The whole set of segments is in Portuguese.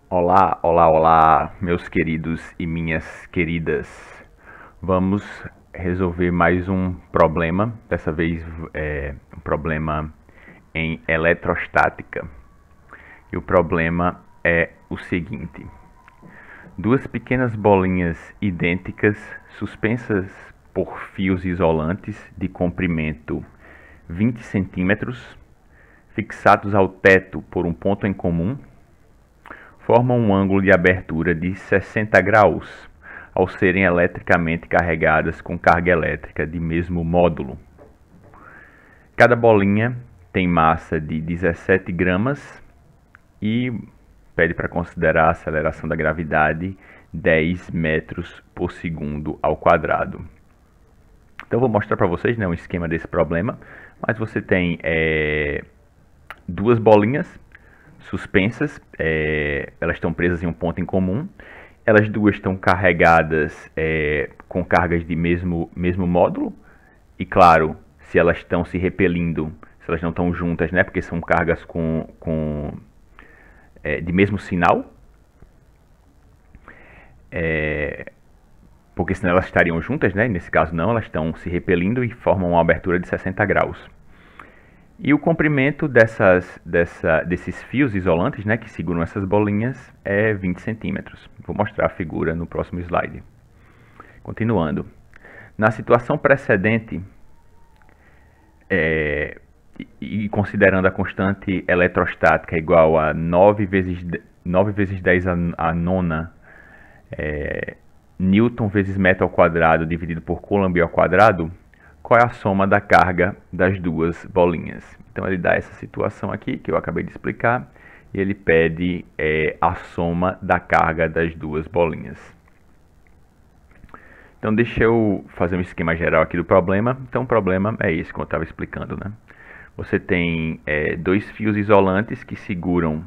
Olá, olá, olá, meus queridos e minhas queridas. Vamos resolver mais um problema, dessa vez um problema em eletrostática. E o problema é o seguinte: duas pequenas bolinhas idênticas suspensas por fios isolantes de comprimento 20 centímetros, fixados ao teto por um ponto em comum, formam um ângulo de abertura de 60 graus ao serem eletricamente carregadas com carga elétrica de mesmo módulo. Cada bolinha tem massa de 17 gramas e pede para considerar a aceleração da gravidade 10 metros por segundo ao quadrado. Então eu vou mostrar para vocês, né, um esquema desse problema, mas você tem duas bolinhas suspensas, elas estão presas em um ponto em comum, elas duas estão carregadas com cargas de mesmo módulo, e claro, se elas estão se repelindo, se elas não estão juntas, né, porque são cargas de mesmo sinal, porque senão elas estariam juntas, né, nesse caso não, elas estão se repelindo e formam uma abertura de 60 graus. E o comprimento desses fios isolantes, né, que seguram essas bolinhas, é 20 centímetros. Vou mostrar a figura no próximo slide. Continuando. Na situação precedente, e considerando a constante eletrostática igual a 9 vezes 10 a nona Newton vezes metro ao quadrado dividido por Coulomb ao quadrado, qual é a soma da carga das duas bolinhas? Então ele dá essa situação aqui, que eu acabei de explicar, e ele pede a soma da carga das duas bolinhas. Então deixa eu fazer um esquema geral aqui do problema. Então o problema é esse, como eu estava explicando, né? Você tem dois fios isolantes que seguram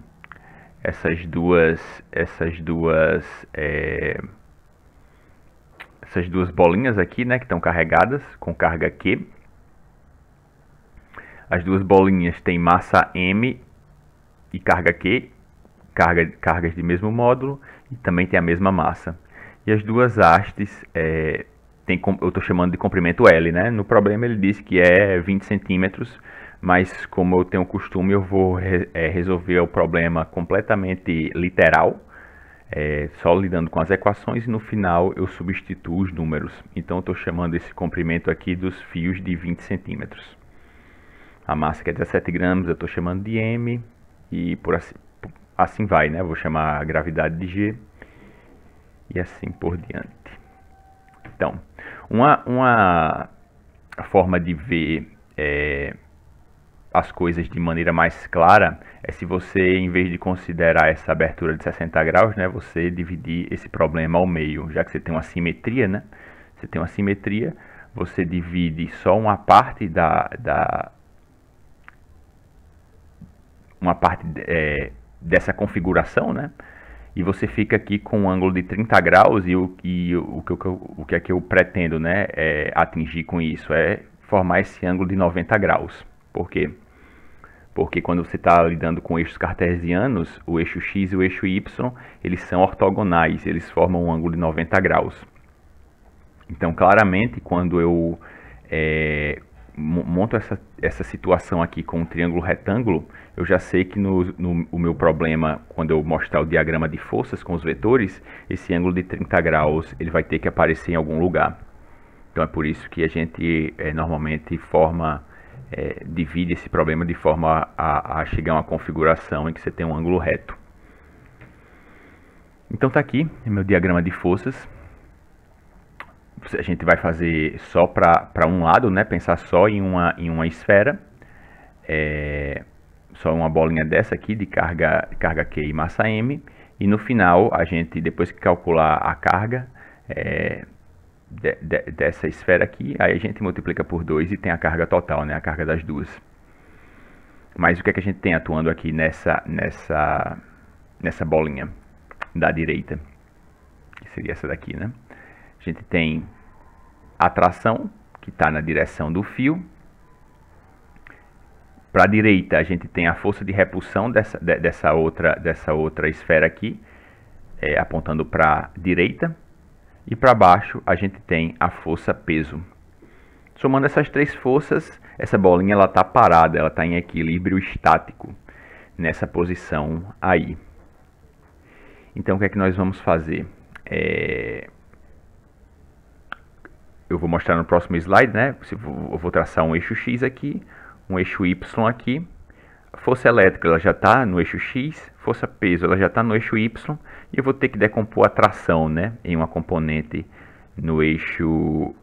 essas duas bolinhas aqui, né, que estão carregadas com carga Q. As duas bolinhas têm massa M e carga Q, cargas de mesmo módulo, e também tem a mesma massa. E as duas hastes, eu estou chamando de comprimento L, né? No problema ele disse que é 20 centímetros, mas como eu tenho o costume, eu vou resolver o problema completamente literal, só lidando com as equações, e no final eu substituo os números. Então eu estou chamando esse comprimento aqui dos fios de 20 centímetros. A massa que é 17 gramas eu estou chamando de M, e assim vai, né? Eu vou chamar a gravidade de G, e assim por diante. Então, uma forma de ver as coisas de maneira mais clara é se você, em vez de considerar essa abertura de 60 graus, né, você dividir esse problema ao meio, já que você tem uma simetria, né? Você tem uma simetria, você divide só uma parte dessa configuração, né? E você fica aqui com um ângulo de 30 graus, e o que é que eu pretendo, né, atingir com isso? É formar esse ângulo de 90 graus. Por quê? Porque quando você está lidando com eixos cartesianos, o eixo x e o eixo y, eles são ortogonais, eles formam um ângulo de 90 graus. Então, claramente, quando eu monto essa situação aqui com um triângulo retângulo, eu já sei que o meu problema, quando eu mostrar o diagrama de forças com os vetores, esse ângulo de 30 graus ele vai ter que aparecer em algum lugar. Então é por isso que a gente normalmente divide esse problema de forma a chegar a uma configuração em que você tem um ângulo reto. Então tá aqui meu diagrama de forças. A gente vai fazer só para um lado, né? Pensar só em uma esfera, só uma bolinha dessa aqui de carga Q e massa M, e no final a gente, depois que calcular a carga dessa esfera aqui, aí a gente multiplica por 2 e tem a carga total, né? A carga das duas. Mas o que é que a gente tem atuando aqui nessa bolinha da direita? Que seria essa daqui, né? A gente tem a tração, que está na direção do fio, Para a direita, a gente tem a força de repulsão dessa outra esfera aqui, apontando para a direita. E para baixo, a gente tem a força peso. Somando essas três forças, essa bolinha está parada, ela está em equilíbrio estático, nessa posição aí. Então, o que é que nós vamos fazer? Eu vou mostrar no próximo slide, né? Eu vou traçar um eixo X aqui, um eixo Y aqui. Força elétrica, ela já está no eixo X, força peso, ela já está no eixo Y, e eu vou ter que decompor a tração, né, em uma componente no eixo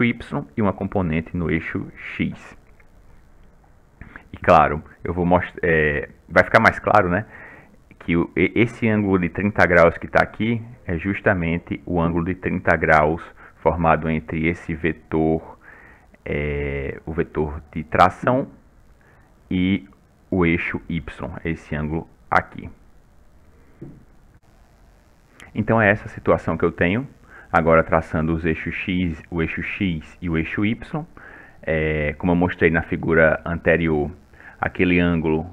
Y e uma componente no eixo X. E claro, eu vou mostrar, vai ficar mais claro, né, que esse ângulo de 30 graus que está aqui é justamente o ângulo de 30 graus formado entre esse vetor, o vetor de tração, e o eixo Y, esse ângulo aqui. Então é essa situação que eu tenho, agora traçando os eixos X, o eixo X e o eixo Y. Como eu mostrei na figura anterior, aquele ângulo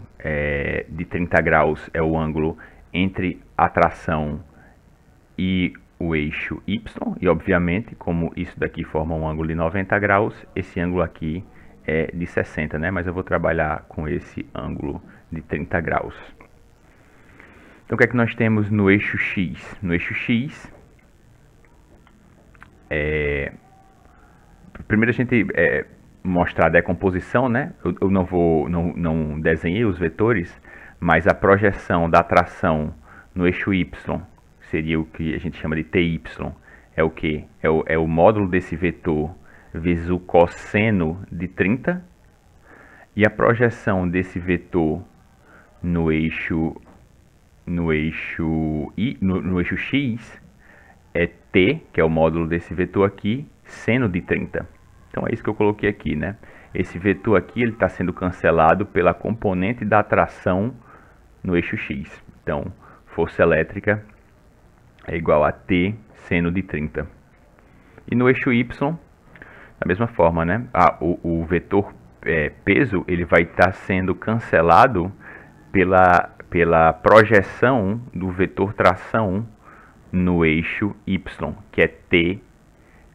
de 30 graus é o ângulo entre a tração e o eixo Y, e obviamente, como isso daqui forma um ângulo de 90 graus, esse ângulo aqui é de 60, né? Mas eu vou trabalhar com esse ângulo de 30 graus. Então, o que é que nós temos no eixo X? No eixo X, primeiro a gente mostrar a decomposição, né? Eu não desenhei os vetores, mas a projeção da tração no eixo Y seria o que a gente chama de TY. É o que? É o módulo desse vetor vezes o cosseno de 30, e a projeção desse vetor no eixo X é t, que é o módulo desse vetor aqui, seno de 30. Então é isso que eu coloquei aqui, né? Esse vetor aqui ele está sendo cancelado pela componente da tração no eixo X. Então, força elétrica é igual a t seno de 30. E no eixo Y, da mesma forma, né? O vetor peso ele vai estar sendo cancelado pela projeção do vetor tração no eixo Y, que é t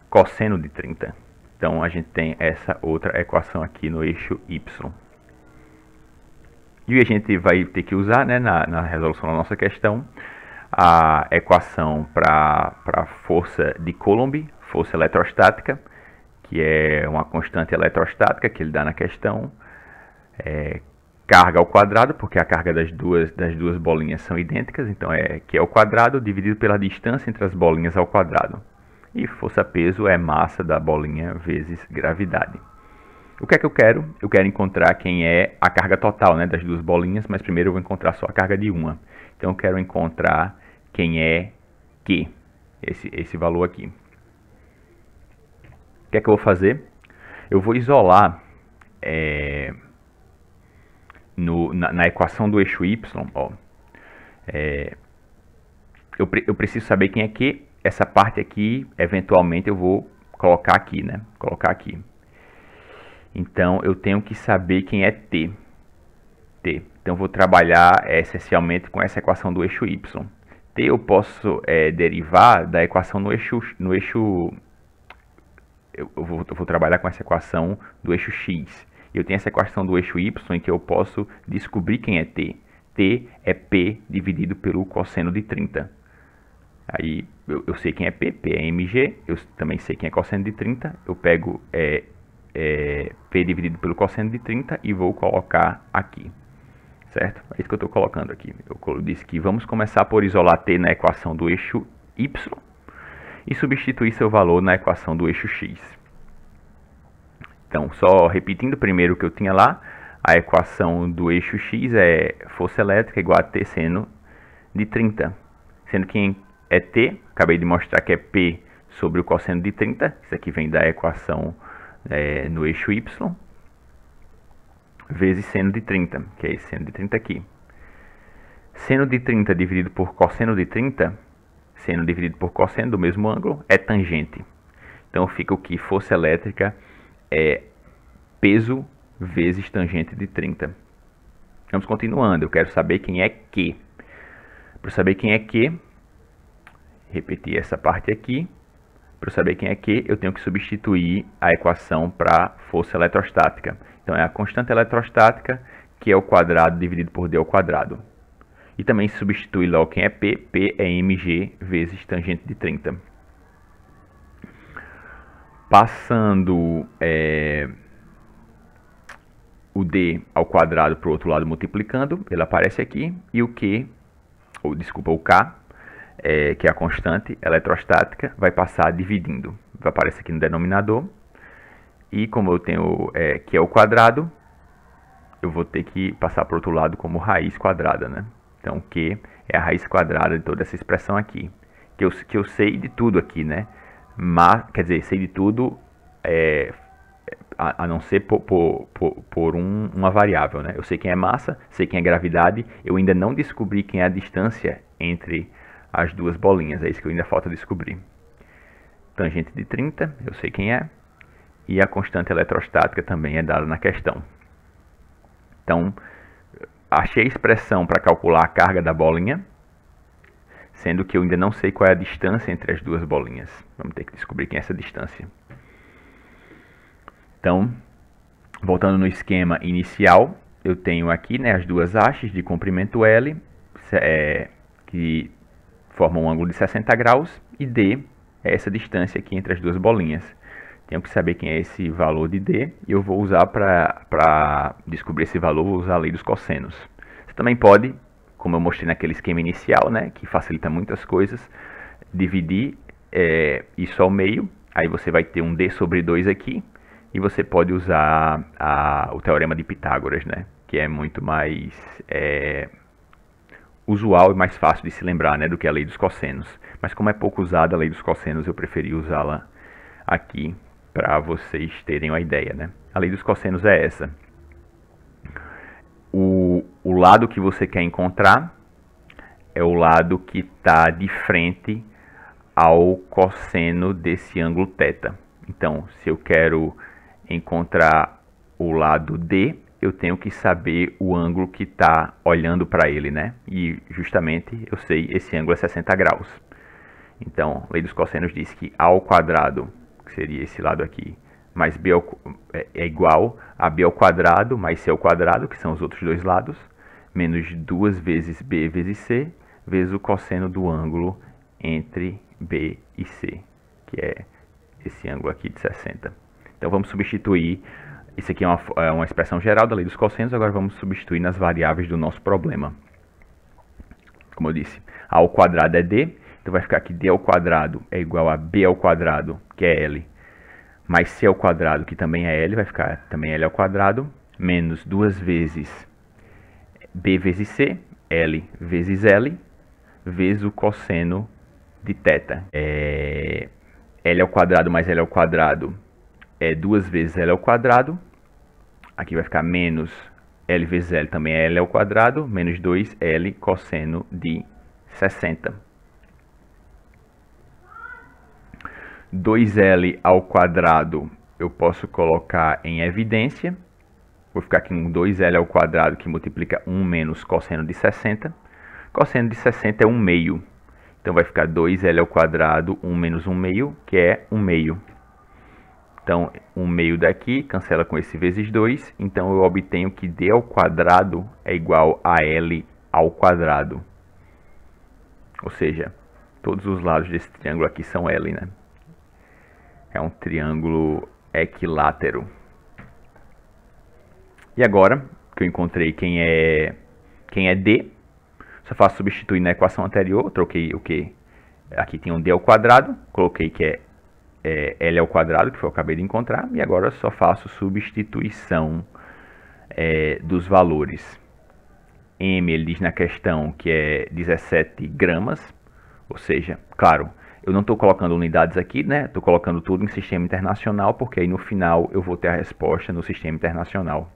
cosseno de 30. Então a gente tem essa outra equação aqui no eixo Y. E a gente vai ter que usar, né, na resolução da nossa questão, a equação para força de Coulomb, força eletrostática, que é uma constante eletrostática que ele dá na questão, carga ao quadrado, porque a carga das duas bolinhas são idênticas, então que é o quadrado dividido pela distância entre as bolinhas ao quadrado. E força-peso é massa da bolinha vezes gravidade. O que é que eu quero? Eu quero encontrar quem é a carga total, né, das duas bolinhas, mas primeiro eu vou encontrar só a carga de uma. Então eu quero encontrar quem é Q, esse valor aqui. O que é que eu vou fazer? Eu vou isolar na equação do eixo Y, ó, eu preciso saber quem é Q. Essa parte aqui, eventualmente, eu vou colocar aqui, né? Colocar aqui. Então, eu tenho que saber quem é T. Então, eu vou trabalhar essencialmente com essa equação do eixo Y. T eu posso derivar da equação no eixo eu vou trabalhar com essa equação do eixo X. Eu tenho essa equação do eixo Y em que eu posso descobrir quem é T. T é P dividido pelo cosseno de 30. Aí eu sei quem é P, P é mg, eu também sei quem é cosseno de 30, eu pego P dividido pelo cosseno de 30 e vou colocar aqui, certo? É isso que eu estou colocando aqui. Eu disse que vamos começar por isolar T na equação do eixo Y e substituir seu valor na equação do eixo X. Então, só repetindo primeiro o que eu tinha lá, a equação do eixo X é força elétrica igual a T seno de 30, sendo que é T, acabei de mostrar que é P sobre o cosseno de 30, isso aqui vem da equação no eixo Y, vezes seno de 30, que é esse seno de 30 aqui. Seno de 30 dividido por cosseno de 30, seno dividido por cosseno do mesmo ângulo, é tangente. Então fica o que força elétrica é peso vezes tangente de 30. Vamos continuando. Eu quero saber quem é Q. Para saber quem é Q, repetir essa parte aqui. Para saber quem é Q, eu tenho que substituir a equação para força eletrostática. Então, é a constante eletrostática, que é o quadrado dividido por d ao quadrado. E também substituir logo quem é P. P é mg vezes tangente de 30. Passando o d ao quadrado para o outro lado multiplicando, ele aparece aqui. E o Q, o K, que é a constante eletrostática, vai passar dividindo. Vai aparecer aqui no denominador. E como eu tenho Q ao quadrado, eu vou ter que passar para o outro lado como raiz quadrada, né? Então, Q é a raiz quadrada de toda essa expressão aqui. Que eu sei de tudo aqui, né? Mas, quer dizer, sei de tudo a não ser por uma variável, né? Eu sei quem é massa, sei quem é gravidade, eu ainda não descobri quem é a distância entre as duas bolinhas, é isso que ainda falta descobrir. Tangente de 30, eu sei quem é, e a constante eletrostática também é dada na questão. Então, achei a expressão para calcular a carga da bolinha, sendo que eu ainda não sei qual é a distância entre as duas bolinhas. Vamos ter que descobrir quem é essa distância. Então, voltando no esquema inicial, eu tenho aqui, né, as duas hastes de comprimento L, que formam um ângulo de 60 graus, e D é essa distância aqui entre as duas bolinhas. Tenho que saber quem é esse valor de D, e eu vou usar para descobrir esse valor, vou usar a lei dos cossenos. Você também pode, como eu mostrei naquele esquema inicial, né, que facilita muitas coisas, dividir isso ao meio, aí você vai ter um D sobre 2 aqui, e você pode usar o teorema de Pitágoras, né, que é muito mais usual e mais fácil de se lembrar, né, do que a lei dos cossenos. Mas como é pouco usada a lei dos cossenos, eu preferi usá-la aqui para vocês terem uma ideia, né. A lei dos cossenos é essa. O lado que você quer encontrar é o lado que está de frente ao cosseno desse ângulo θ. Então, se eu quero encontrar o lado D, eu tenho que saber o ângulo que está olhando para ele, né? E justamente eu sei esse ângulo é 60 graus. Então, a lei dos cossenos diz que A ao quadrado, que seria esse lado aqui, mais B é igual a B ao quadrado mais C ao quadrado, que são os outros dois lados, menos 2 vezes B vezes C, vezes o cosseno do ângulo entre B e C, que é esse ângulo aqui de 60. Então vamos substituir, isso aqui é uma expressão geral da lei dos cossenos, agora vamos substituir nas variáveis do nosso problema. Como eu disse, A ao quadrado é D, então vai ficar que D ao quadrado é igual a B ao quadrado, que é L, mais C ao quadrado, que também é L, vai ficar também L ao quadrado, menos 2 vezes B vezes C, L vezes L, vezes o cosseno de θ. L ao quadrado mais L ao quadrado é 2 vezes L ao quadrado. Aqui vai ficar menos L vezes L, também é L ao quadrado, menos 2L cosseno de 60. 2L ao quadrado eu posso colocar em evidência. Vou ficar aqui com 2L ao quadrado, que multiplica 1 menos cosseno de 60. Cosseno de 60 é 1 meio. Então vai ficar 2L ao quadrado, 1 menos 1 meio, que é 1 meio. Então, 1 meio daqui cancela com esse vezes 2. Então, eu obtenho que D ao quadrado é igual a L ao quadrado. Ou seja, todos os lados desse triângulo aqui são L, né? É um triângulo equilátero. E agora que eu encontrei quem é D, só faço substituir na equação anterior. Troquei o que? Aqui tem um D ao quadrado, coloquei que é L ao quadrado, que foi o que eu acabei de encontrar, e agora só faço substituição dos valores. M, ele diz na questão que é 17 gramas, ou seja, claro, eu não estou colocando unidades aqui, né? Estou colocando tudo em sistema internacional, porque aí no final eu vou ter a resposta no sistema internacional.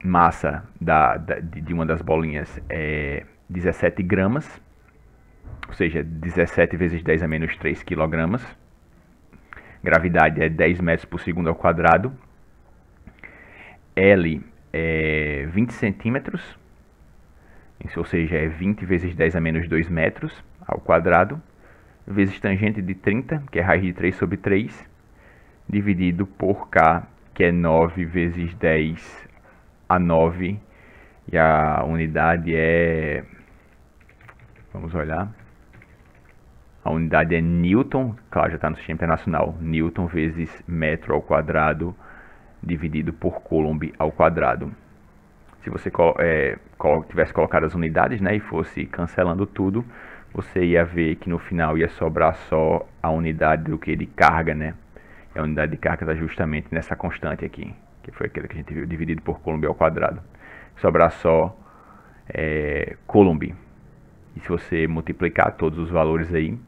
Massa de uma das bolinhas é 17 gramas, ou seja, 17 vezes 10 a menos 3 quilogramas. Gravidade é 10 metros por segundo ao quadrado. L é 20 centímetros, isso, ou seja, é 20 vezes 10 a menos 2 metros ao quadrado, vezes tangente de 30, que é raiz de 3 sobre 3, dividido por K, que é 9 vezes 10 a 9, e a unidade é, vamos olhar, a unidade é Newton, claro, já está no sistema internacional, Newton vezes metro ao quadrado, dividido por Coulomb ao quadrado. Se você tivesse colocado as unidades, né, e fosse cancelando tudo, você ia ver que no final ia sobrar só a unidade do que de carga, né? E a unidade de carga está justamente nessa constante aqui, que foi aquela que a gente viu, dividido por Coulomb ao quadrado. Sobrar só Coulomb. E se você multiplicar todos os valores aí,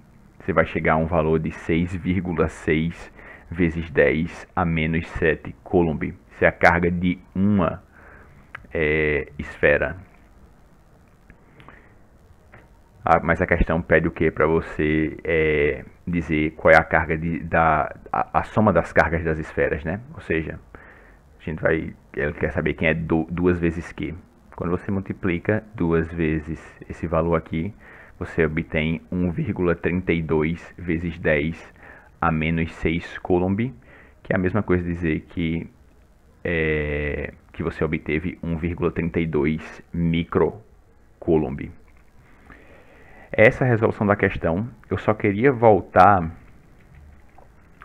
você vai chegar a um valor de 6,6 vezes 10 a menos 7 Coulomb. Isso é a carga de uma esfera. Mas a questão pede o que para você dizer qual é a carga a soma das cargas das esferas, né? Ou seja, ele quer saber quem é 2 vezes Q. Quando você multiplica 2 vezes esse valor aqui, você obtém 1,32 vezes 10 a menos 6 Coulomb, que é a mesma coisa dizer que você obteve 1,32 microcoulomb. Essa é a resolução da questão. Eu só queria voltar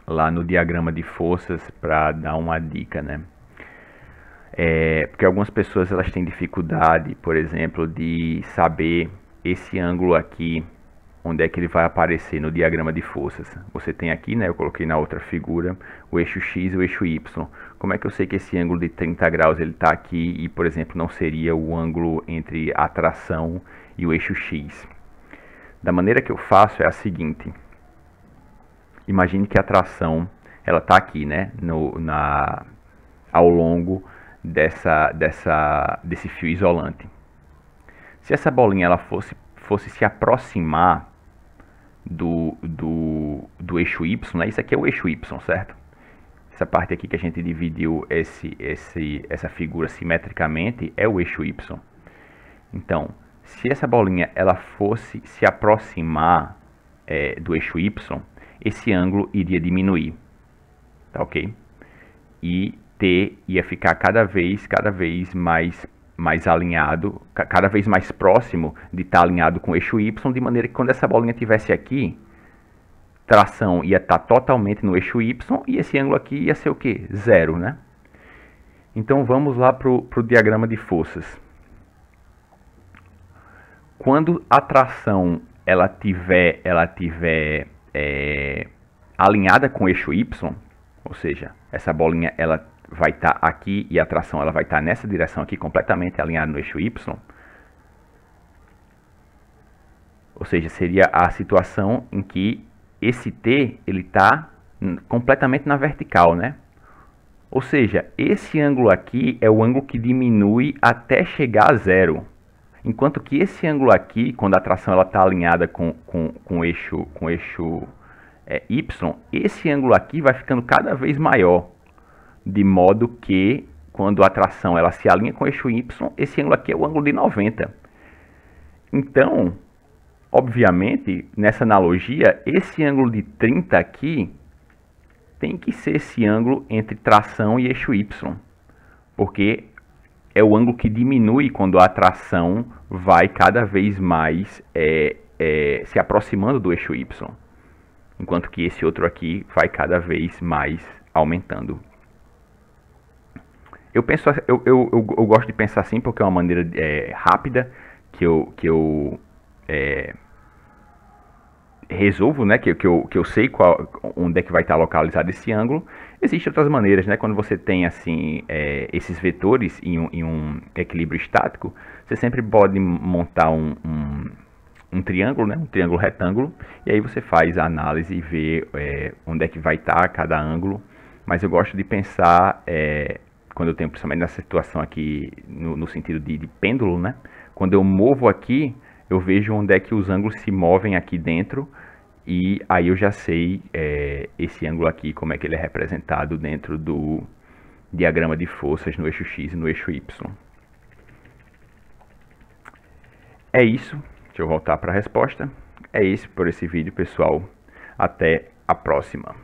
lá no diagrama de forças para dar uma dica, né? Porque algumas pessoas elas têm dificuldade, por exemplo, de saber esse ângulo aqui, onde é que ele vai aparecer no diagrama de forças. Você tem aqui, né, eu coloquei na outra figura, o eixo X e o eixo Y. Como é que eu sei que esse ângulo de 30 graus ele está aqui e, por exemplo, não seria o ângulo entre a tração e o eixo X? Da maneira que eu faço é a seguinte. Imagine que a tração ela está aqui, né, ao longo desse fio isolante. Se essa bolinha ela fosse se aproximar do eixo Y, né? Isso aqui é o eixo Y, certo? Essa parte aqui que a gente dividiu essa figura simetricamente é o eixo Y. Então, se essa bolinha ela fosse se aproximar do eixo Y, esse ângulo iria diminuir, tá ok? E T ia ficar cada vez mais alinhado, cada vez mais próximo de estar alinhado com o eixo Y, de maneira que quando essa bolinha estivesse aqui, tração ia estar totalmente no eixo Y e esse ângulo aqui ia ser o quê? Zero, né? Então vamos lá para o diagrama de forças. Quando a tração ela tiver alinhada com o eixo Y, ou seja, essa bolinha ela vai estar aqui e a tração ela vai estar nessa direção aqui, completamente alinhada no eixo Y. Ou seja, seria a situação em que esse T ele está completamente na vertical, né? Ou seja, esse ângulo aqui é o ângulo que diminui até chegar a zero. Enquanto que esse ângulo aqui, quando a tração está alinhada com o eixo Y, esse ângulo aqui vai ficando cada vez maior. De modo que, quando a tração ela se alinha com o eixo Y, esse ângulo aqui é o ângulo de 90. Então, obviamente, nessa analogia, esse ângulo de 30 aqui tem que ser esse ângulo entre tração e eixo Y. Porque é o ângulo que diminui quando a tração vai cada vez mais se aproximando do eixo Y. Enquanto que esse outro aqui vai cada vez mais aumentando. Eu gosto de pensar assim porque é uma maneira rápida que eu resolvo, né? Que eu sei onde é que vai estar localizado esse ângulo. Existem outras maneiras, né? Quando você tem assim esses vetores em um equilíbrio estático, você sempre pode montar um triângulo, né? Um triângulo retângulo, e aí você faz a análise e vê onde é que vai estar cada ângulo. Mas eu gosto de pensar quando eu tenho, principalmente nessa situação aqui, no sentido de pêndulo, né? Quando eu movo aqui, eu vejo onde é que os ângulos se movem aqui dentro E aí eu já sei esse ângulo aqui, como é que ele é representado dentro do diagrama de forças no eixo X e no eixo Y. É isso. Deixa eu voltar para a resposta. É isso por esse vídeo, pessoal. Até a próxima.